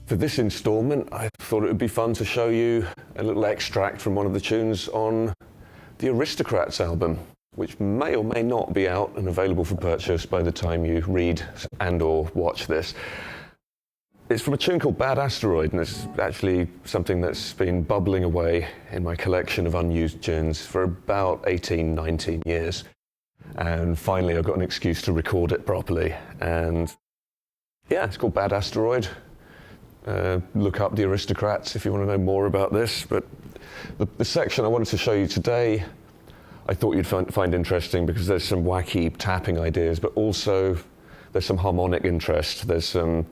For this instalment, I thought it would be fun to show you a little extract from one of the tunes on the Aristocrats album, which may or may not be out and available for purchase by the time you read and/or watch this. It's from a tune called Bad Asteroid, and it's actually something that's been bubbling away in my collection of unused tunes for about 18, 19 years. And finally, I got an excuse to record it properly. And yeah, it's called Bad Asteroid. Look up the Aristocrats if you want to know more about this. But the section I wanted to show you today, I thought you'd find interesting because there's some wacky tapping ideas, but also there's some harmonic interest. There's some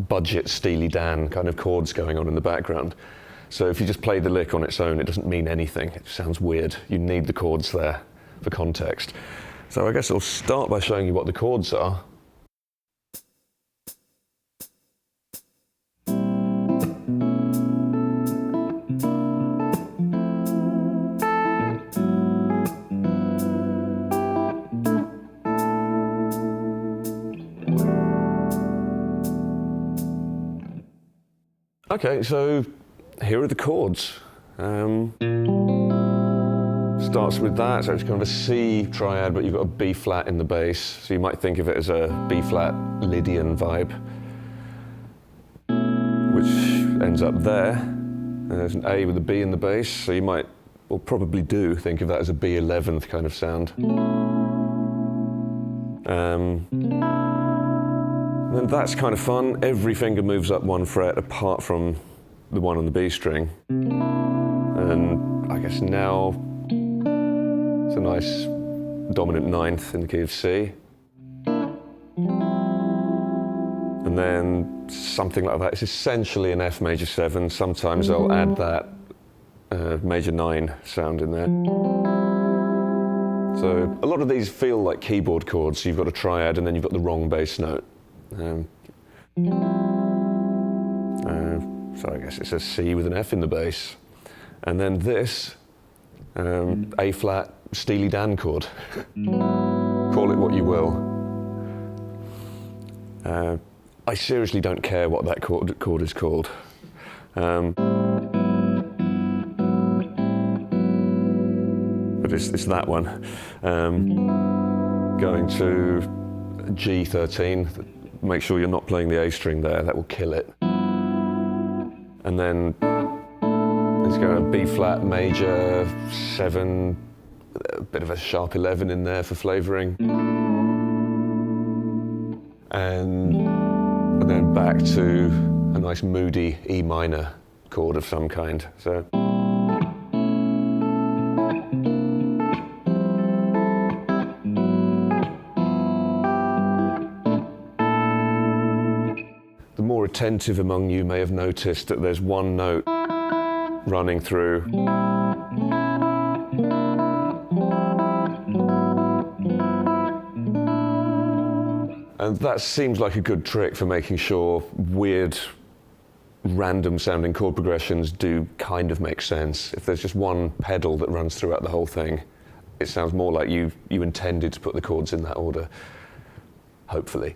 budget Steely Dan kind of chords going on in the background. So if you just play the lick on its own, it doesn't mean anything. It sounds weird. You need the chords there for context. So I guess I'll start by showing you what the chords are. Okay, so here are the chords. Starts with that, so it's kind of a C triad, but you've got a B flat in the bass, so you might think of it as a B flat Lydian vibe, which ends up there. And there's an A with a B in the bass, so you might, or probably do, think of that as a B11th kind of sound. And that's kind of fun. Every finger moves up one fret apart from the one on the B string. And I guess now it's a nice dominant ninth in the key of C. And then something like that. It's essentially an F major 7. Sometimes I'll add that major 9 sound in there. So a lot of these feel like keyboard chords. So you've got a triad and then you've got the wrong bass note. So I guess it's a C with an F in the bass. And then this, A flat Steely Dan chord. Call it what you will. I seriously don't care what that chord is called. But it's that one. Going to G13. Make sure you're not playing the A string there, that will kill it. And then it's going to B flat major 7, a bit of a sharp 11 in there for flavouring. And then back to a nice moody E minor chord of some kind. So. The more attentive among you may have noticed that there's one note running through. And that seems like a good trick for making sure weird, random sounding chord progressions do kind of make sense. If there's just one pedal that runs throughout the whole thing, it sounds more like you intended to put the chords in that order, hopefully.